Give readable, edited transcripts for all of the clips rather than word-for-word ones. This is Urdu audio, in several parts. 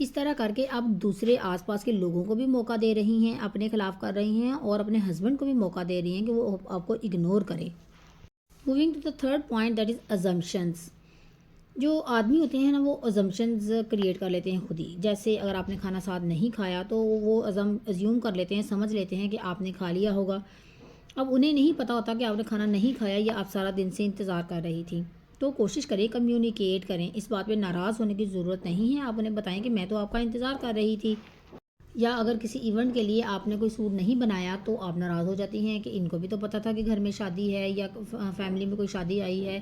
اس طرح کر کے آپ دوسرے آس پاس کے لوگوں کو بھی موقع دے رہی ہیں، اپنے خلاف کر رہی ہیں، اور اپنے ہسبینڈ کو بھی موقع دے رہی ہیں کہ وہ آپ کو اگنور کرے۔ Moving to the third point that is assumptions. جو آدمی ہوتے ہیں نا وہ ازمپشنز کریٹ کر لیتے ہیں خود ہی، جیسے اگر آپ نے کھانا ساتھ نہیں کھایا تو وہ ازیوم کر لیتے ہیں، سمجھ لیتے ہیں کہ آپ نے کھا لیا ہوگا۔ اب انہیں نہیں پتہ ہوتا کہ آپ نے کھانا نہیں کھایا یا آپ سارا دن سے انتظار کر رہی تھی۔ تو کوشش کریں، کمیونیکیٹ کریں، اس بات پہ ناراض ہونے کی ضرورت نہیں ہے۔ آپ انہیں بتائیں کہ میں تو آپ کا انتظار کر رہی تھی۔ یا اگر کسی ایونٹ کے لیے آپ نے کوئی سوٹ نہیں بنایا تو آپ ناراض ہو جاتی ہیں کہ ان کو بھی تو پتہ تھا کہ گھر میں شادی ہے یا فیملی میں کوئی شادی آئی ہے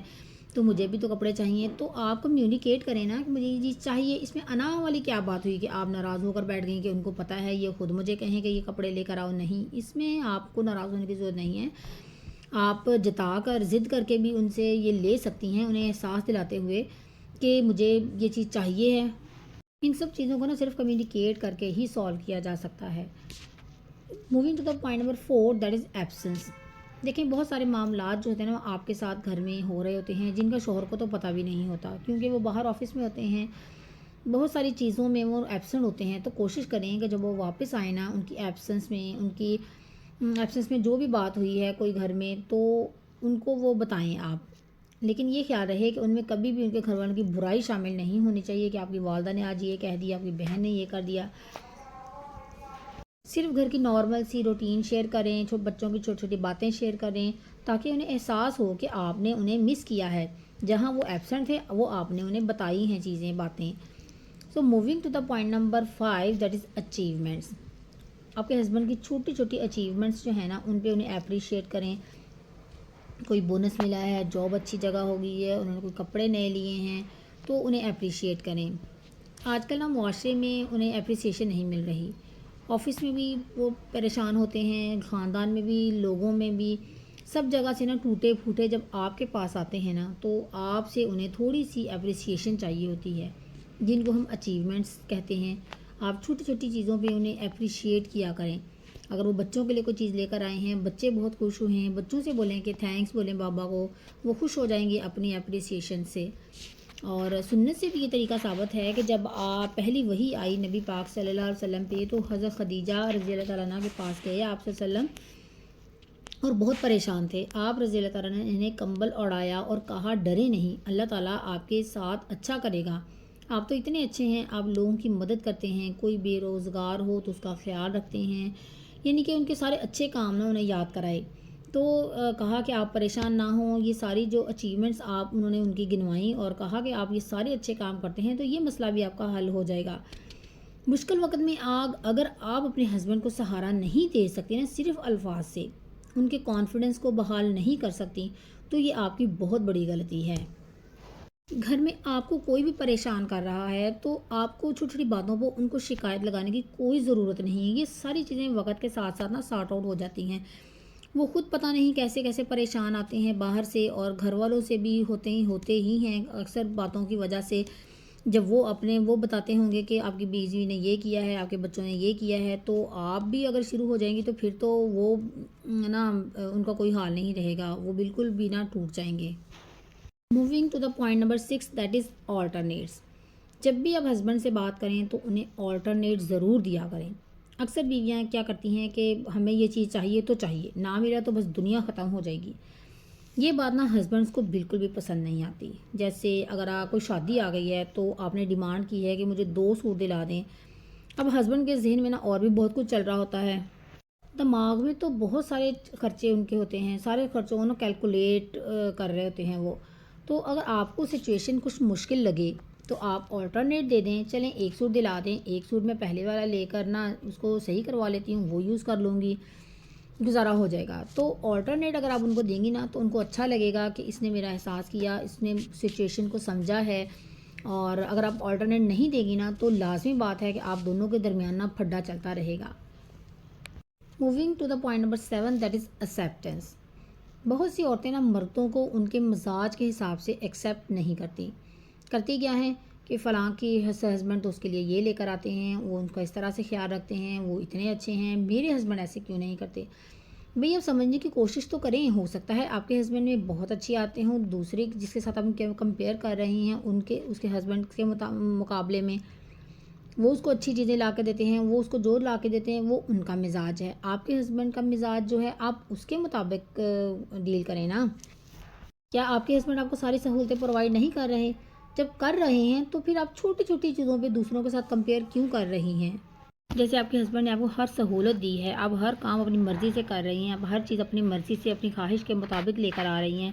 تو مجھے بھی تو کپڑے چاہیے۔ تو آپ کمیونیکیٹ کریں نا کہ مجھے یہ چیز چاہیے۔ اس میں انا والی کیا بات ہوئی کہ آپ ناراض ہو کر بیٹھ گئیں کہ ان کو پتہ ہے، یہ خود مجھے کہیں کہ یہ کپڑے لے کر آؤ؟ نہیں، اس میں آپ کو ناراض ہونے کی ضرورت نہیں ہے۔ آپ جتا کر ضد کر کے بھی ان سے یہ لے سکتی ہیں، انہیں احساس دلاتے ہوئے کہ مجھے یہ چیز چاہیے ہے۔ ان سب چیزوں کو نا صرف کمیونیکیٹ کر کے ہی سالو کیا جا سکتا ہے۔ Moving to the point number 4 that is absence. دیکھیں بہت سارے معاملات جو ہوتے ہیں نا وہ آپ کے ساتھ گھر میں ہو رہے ہوتے ہیں جن کا شوہر کو تو پتہ بھی نہیں ہوتا، کیونکہ وہ باہر آفس میں ہوتے ہیں، بہت ساری چیزوں میں وہ ایبسنٹ ہوتے ہیں۔ تو کوشش کریں کہ جب وہ واپس آئیں نا ان کی ایبسنس میں جو بھی بات ہوئی ہے کوئی گھر میں تو ان کو وہ بتائیں آپ۔ لیکن یہ خیال رہے کہ ان میں کبھی بھی ان کے گھر والوں کی برائی شامل نہیں ہونی چاہیے کہ آپ کی والدہ نے آج یہ کہہ دیا، آپ کی بہن نے یہ کر دیا۔ صرف گھر کی نارمل سی روٹین شیئر کریں، بچوں کی چھوٹی چھوٹی باتیں شیئر کریں تاکہ انہیں احساس ہو کہ آپ نے انہیں مس کیا ہے، جہاں وہ ایبسنٹ تھے وہ آپ نے انہیں بتائی ہیں چیزیں، باتیں۔ So moving to the point number 5 that is achievements. آپ کے ہسبینڈ کی چھوٹی چھوٹی اچیومنٹس جو ہیں نا ان پہ انہیں اپریشیٹ کریں۔ کوئی بونس ملا ہے، جاب اچھی جگہ ہو گئی ہے، انہوں نے کوئی کپڑے نئے لیے ہیں تو انہیں اپریشیٹ کریں۔ آج کل نا معاشرے میں انہیں اپریسیشن نہیں مل رہی، آفس میں بھی وہ پریشان ہوتے ہیں، خاندان میں بھی، لوگوں میں بھی، سب جگہ سے نا ٹوٹے پھوٹے جب آپ کے پاس آتے ہیں نا تو آپ سے انہیں تھوڑی سی اپریسیشن چاہیے ہوتی ہے، جن کو ہم اچیومنٹس کہتے ہیں۔ آپ چھوٹی چھوٹی چیزوں پہ انہیں اپریشیٹ کیا کریں۔ اگر وہ بچوں کے لیے کوئی چیز لے کر آئے ہیں، بچے بہت خوش ہوئے ہیں، بچوں سے بولیں کہ تھینکس بولیں بابا کو، وہ خوش ہو جائیں گے اپنی اپریسیشن سے۔ اور سنت سے بھی یہ طریقہ ثابت ہے کہ جب پہلی وحی آئی نبی پاک صلی اللہ علیہ وسلم پہ تو حضرت خدیجہ رضی اللہ تعالیٰ عنہ کے پاس گئے آپ صلی اللہ علیہ وسلم اور بہت پریشان تھے۔ آپ رضی اللہ تعالیٰ نے انہیں کمبل اڑایا اور کہا ڈرے نہیں، اللہ تعالیٰ آپ کے ساتھ اچھا کرے گا، آپ تو اتنے اچھے ہیں، آپ لوگوں کی مدد کرتے ہیں، کوئی بے روزگار ہو تو اس کا خیال رکھتے ہیں، یعنی کہ ان کے سارے اچھے کام نا انہیں یاد کرائے۔ تو کہا کہ آپ پریشان نہ ہوں، یہ ساری جو اچیومنٹس انہوں نے ان کی گنوائیں اور کہا کہ آپ یہ سارے اچھے کام کرتے ہیں تو یہ مسئلہ بھی آپ کا حل ہو جائے گا۔ مشکل وقت میں اگر آپ اپنے ہسبینڈ کو سہارا نہیں دے سکتے نا صرف الفاظ سے، ان کے کانفیڈنس کو بحال نہیں کر سکتی تو یہ آپ کی بہت بڑی غلطی ہے۔ گھر میں آپ کو کوئی بھی پریشان کر رہا ہے تو آپ کو چھوٹی چھوٹی باتوں پر ان کو شکایت لگانے کی کوئی ضرورت نہیں ہے۔ یہ ساری چیزیں وقت کے ساتھ ساتھ نا سارٹ آؤٹ ہو جاتی ہیں۔ وہ خود پتہ نہیں کیسے کیسے پریشان آتے ہیں باہر سے، اور گھر والوں سے بھی ہوتے ہی ہیں اکثر باتوں کی وجہ سے۔ جب وہ بتاتے ہوں گے کہ آپ کی بیوی نے یہ کیا ہے، آپ کے بچوں نے یہ کیا ہے، تو آپ بھی اگر شروع ہو جائیں گی تو پھر تو وہ نا ان کا کوئی حال نہیں رہے گا، وہ بالکل بھی نہ ٹوٹ جائیں گے۔ Moving to the point number 6 that is alternates. جب بھی آپ ہسبینڈ سے بات کریں تو انہیں آلٹرنیٹ ضرور دیا کریں۔ اکثر بیویاں کیا کرتی ہیں کہ ہمیں یہ چیز چاہیے تو چاہیے، نہ ملا تو بس دنیا ختم ہو جائے گی۔ یہ بات نا ہسبینڈس کو بالکل بھی پسند نہیں آتی۔ جیسے اگر کوئی شادی آ گئی ہے تو آپ نے ڈیمانڈ کی ہے کہ مجھے 2 سوٹ دلا دیں، اب ہسبینڈ کے ذہن میں نا اور بھی بہت کچھ چل رہا ہوتا ہے، دماغ میں تو بہت سارے خرچے ان کے ہوتے ہیں، سارے خرچوں کو نا کیلکولیٹ کر رہے ہوتے ہیں وہ۔ تو اگر آپ کو سچویشن کچھ مشکل لگے تو آپ آلٹرنیٹ دے دیں، چلیں 1 سوٹ دلا دیں، 1 سوٹ میں پہلے والا لے کر نا اس کو صحیح کروا لیتی ہوں، وہ یوز کر لوں گی، گزارا ہو جائے گا۔ تو آلٹرنیٹ اگر آپ ان کو دیں گی نا تو ان کو اچھا لگے گا کہ اس نے میرا احساس کیا، اس نے سچویشن کو سمجھا ہے۔ اور اگر آپ آلٹرنیٹ نہیں دیں گی نا تو لازمی بات ہے کہ آپ دونوں کے درمیان نا پھڈا چلتا رہے گا۔ Moving to the point number 7 that is acceptance. بہت سی عورتیں نا مردوں کو ان کے مزاج کے حساب سے ایکسیپٹ نہیں کرتی کیا ہیں کہ فلاں کی ہسبینڈ تو اس کے لیے یہ لے کر آتے ہیں، وہ ان کا اس طرح سے خیال رکھتے ہیں، وہ اتنے اچھے ہیں، میرے ہسبینڈ ایسے کیوں نہیں کرتے۔ بھئی آپ سمجھنے کی کوشش تو کریں، ہو سکتا ہے آپ کے ہسبینڈ میں بہت اچھی آتے ہوں، دوسرے جس کے ساتھ آپ کمپیئر کر رہی ہیں اس کے ہسبینڈ کے مقابلے میں، وہ اس کو اچھی چیزیں لا کے دیتے ہیں، وہ اس کو جو لا کے دیتے ہیں وہ ان کا مزاج ہے۔ آپ کے ہسبینڈ کا مزاج جو ہے آپ اس کے مطابق ڈیل کریں نا۔ کیا آپ کے ہسبینڈ آپ کو ساری سہولتیں پرووائڈ نہیں کر رہے؟ جب کر رہے ہیں تو پھر آپ چھوٹی چھوٹی چیزوں پہ دوسروں کے ساتھ کمپیئر کیوں کر رہی ہیں؟ جیسے آپ کے ہسبینڈ نے آپ کو ہر سہولت دی ہے، آپ ہر کام اپنی مرضی سے کر رہی ہیں، آپ ہر چیز اپنی مرضی سے اپنی خواہش کے مطابق لے کر آ رہی ہیں،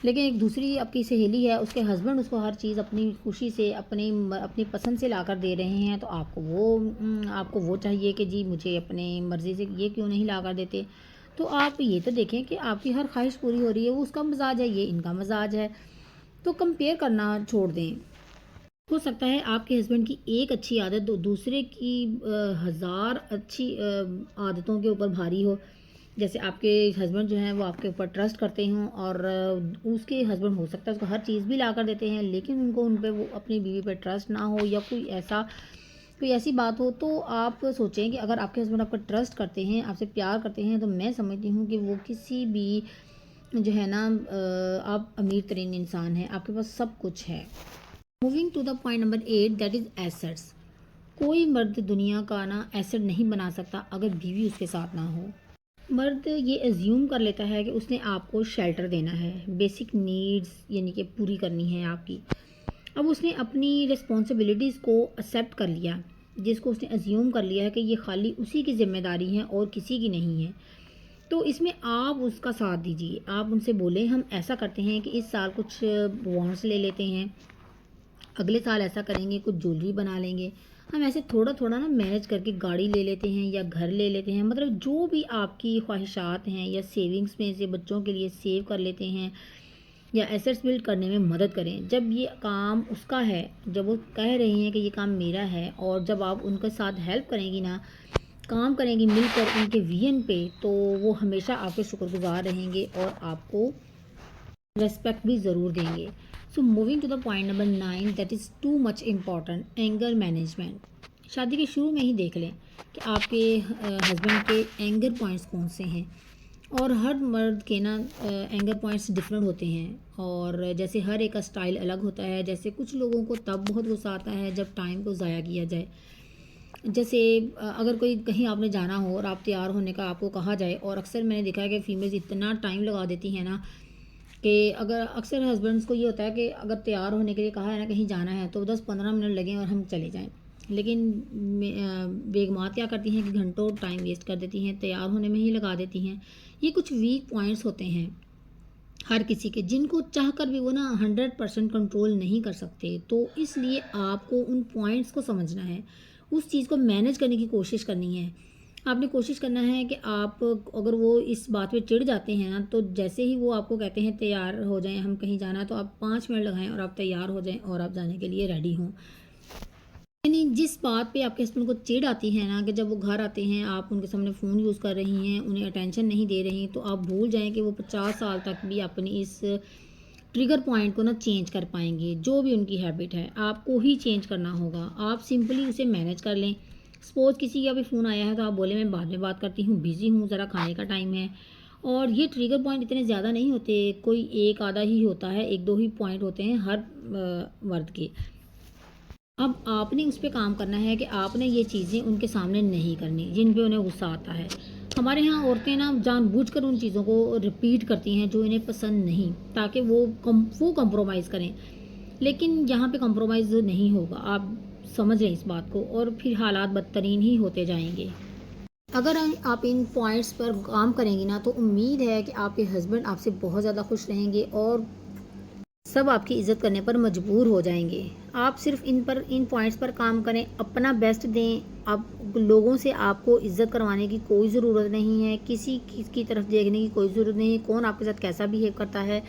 لیکن ایک دوسری آپ کی سہیلی ہے، اس کے ہسبینڈ اس کو ہر چیز اپنی خوشی سے اپنی پسند سے لا کر دے رہے ہیں، تو آپ کو وہ چاہیے کہ جی مجھے اپنی مرضی سے یہ کیوں نہیں لا کر دیتے؟ تو آپ یہ تو دیکھیں کہ آپ کی ہر خواہش پوری ہو رہی ہے، وہ اس کا مزاج ہے، یہ ان کا مزاج ہے، تو کمپیئر کرنا چھوڑ دیں۔ ہو سکتا ہے آپ کے ہسبینڈ کی ایک اچھی عادت دوسرے کی ہزار اچھی عادتوں کے اوپر بھاری ہو۔ جیسے آپ کے ہسبینڈ جو ہیں وہ آپ کے اوپر ٹرسٹ کرتے ہوں، اور اس کے ہسبینڈ ہو سکتا ہے اس کو ہر چیز بھی لا کر دیتے ہیں، لیکن ان پہ وہ اپنی بیوی پہ ٹرسٹ نہ ہو، یا کوئی ایسی بات ہو، تو آپ سوچیں کہ اگر آپ کے ہسبینڈ آپ کا ٹرسٹ کرتے ہیں، آپ سے پیار کرتے ہیں، تو میں سمجھتی ہوں کہ وہ کسی بھی جو ہے نا آپ امیر ترین انسان ہیں، آپ کے پاس سب کچھ ہے۔ Moving to the point number 8 that is assets. کوئی مرد دنیا کا نا ایسٹ نہیں بنا سکتا اگر بیوی اس کے ساتھ نہ ہو۔ مرد یہ ایزیوم کر لیتا ہے کہ اس نے آپ کو شیلٹر دینا ہے، بیسک نیڈز یعنی کہ پوری کرنی ہے آپ کی۔ اب اس نے اپنی رسپانسبلٹیز کو ایکسیپٹ کر لیا، جس کو اس نے ایزیوم کر لیا ہے کہ یہ خالی اسی کی ذمہ داری ہے اور کسی کی نہیں ہے، تو اس میں آپ اس کا ساتھ دیجیے۔ آپ ان سے بولیں ہم ایسا کرتے ہیں کہ اس سال کچھ بونڈس لے لیتے ہیں، اگلے سال ایسا کریں گے، کچھ جولری بنا لیں گے، ہم ایسے تھوڑا تھوڑا نا مینج کر کے گاڑی لے لیتے ہیں یا گھر لے لیتے ہیں، مطلب جو بھی آپ کی خواہشات ہیں، یا سیونگز میں سے بچوں کے لیے سیو کر لیتے ہیں، یا ایسٹس بلڈ کرنے میں مدد کریں۔ جب یہ کام اس کا ہے، جب وہ کہہ رہے ہیں کہ یہ کام میرا ہے، اور جب آپ ان کے ساتھ ہیلپ کریں گی نا، کام کریں گی مل کر ان کے ویژن پہ، تو وہ ہمیشہ آپ کے شکر گزار رہیں گے اور آپ کو ریسپیکٹ بھی ضرور دیں گے۔ So moving to the point number 9 that is too much important, anger management. شادی کے شروع میں ہی دیکھ لیں کہ آپ کے ہسبینڈ کے اینگر پوائنٹس کون سے ہیں، اور ہر مرد کے نا اینگر پوائنٹس ڈفرینٹ ہوتے ہیں، اور جیسے ہر ایک کا اسٹائل الگ ہوتا ہے۔ جیسے کچھ لوگوں کو تب بہت غصہ آتا ہے جب ٹائم کو ضائع کیا جائے، جیسے اگر کوئی کہیں آپ نے جانا ہو اور آپ تیار ہونے کا آپ کو کہا جائے، اور اکثر میں نے دیکھا ہے کہ فیمیلز اتنا ٹائم لگا دیتی ہیں نا، کہ اگر اکثر ہسبینڈس کو یہ ہوتا ہے کہ اگر تیار ہونے کے لیے کہا ہے نا کہیں جانا ہے تو 10-15 منٹ لگیں اور ہم چلے جائیں، لیکن بیگمات کیا کرتی ہیں کہ گھنٹوں ٹائم ویسٹ کر دیتی ہیں، تیار ہونے میں ہی لگا دیتی ہیں۔ یہ کچھ ویک پوائنٹس ہوتے ہیں ہر کسی کے، جن کو چاہ کر بھی وہ نا 100% کنٹرول نہیں کر سکتے، تو اس لیے آپ کو ان پوائنٹس کو سمجھنا ہے، اس چیز کو مینیج کرنے کی کوشش کرنی ہے۔ آپ نے کوشش کرنا ہے کہ آپ اگر وہ اس بات پہ چڑ جاتے ہیں نا، تو جیسے ہی وہ آپ کو کہتے ہیں تیار ہو جائیں ہم کہیں جانا، تو آپ 5 منٹ لگائیں اور آپ تیار ہو جائیں اور آپ جانے کے لیے ریڈی ہوں۔ یعنی جس بات پہ آپ کے ہسبینڈ کو چڑ آتی ہے نا، کہ جب وہ گھر آتے ہیں آپ ان کے سامنے فون یوز کر رہی ہیں، انہیں اٹینشن نہیں دے رہی، تو آپ بھول جائیں کہ وہ 50 سال تک بھی اپنی اس ٹریگر پوائنٹ کو نا چینج کر پائیں گے۔ جو بھی ان کی ہیبٹ ہے آپ کو ہی چینج کرنا ہوگا، آپ سمپلی اسے مینیج کر لیں۔ سپوز کسی کا بھی فون آیا ہے تو آپ بولیں میں بعد میں بات کرتی ہوں، بزی ہوں، ذرا کھانے کا ٹائم ہے۔ اور یہ ٹریگر پوائنٹ اتنے زیادہ نہیں ہوتے، کوئی ایک آدھا ہی ہوتا ہے، 1-2 ہی پوائنٹ ہوتے ہیں ہر مرد کے۔ اب آپ نے اس پہ کام کرنا ہے کہ آپ نے یہ چیزیں ان کے سامنے نہیں کرنی جن پہ انہیں غصہ آتا ہے۔ ہمارے ہاں عورتیں نا جان بوجھ کر ان چیزوں کو رپیٹ کرتی ہیں جو انہیں پسند نہیں، تاکہ وہ کمپرومائز کریں، لیکن یہاں پہ کمپرومائز نہیں ہوگا، آپ سمجھ لیں اس بات کو، اور پھر حالات بدترین ہی ہوتے جائیں گے۔ اگر آپ ان پوائنٹس پر کام کریں گی نا، تو امید ہے کہ آپ کے ہسبینڈ آپ سے بہت زیادہ خوش رہیں گے اور سب آپ کی عزت کرنے پر مجبور ہو جائیں گے۔ آپ صرف ان پوائنٹس پر کام کریں، اپنا بیسٹ دیں۔ آپ لوگوں سے آپ کو عزت کروانے کی کوئی ضرورت نہیں ہے، کسی کی طرف دیکھنے کی کوئی ضرورت نہیں ہے، کون آپ کے ساتھ کیسا بیہیو کرتا ہے۔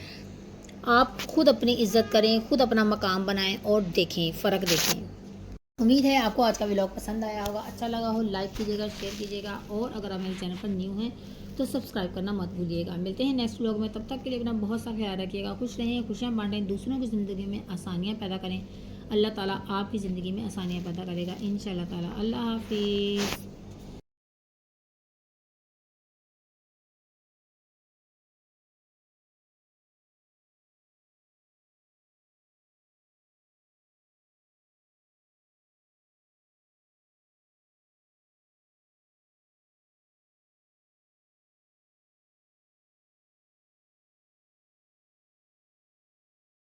آپ خود اپنی عزت کریں، خود اپنا مقام بنائیں اور دیکھیں، فرق دیکھیں۔ امید ہے آپ کو آج کا ولاگ پسند آیا ہوگا، اچھا لگا ہو لائک کیجیے گا، شیئر کیجیے گا، اور اگر آپ میرے چینل پر نیو ہیں تو سبسکرائب کرنا مت بھولیے گا۔ ملتے ہیں نیکسٹ ولاگ میں، تب تک کے لیے اپنا بہت سا خیال رکھیے گا، خوش رہیں، خوشیاں بانٹیں، دوسروں کی زندگی میں آسانیاں پیدا کریں۔ اللہ تعالیٰ آپ کی زندگی میں آسانیاں پیدا کرے گا انشاءاللہ تعالیٰ۔ اللہ حافظ۔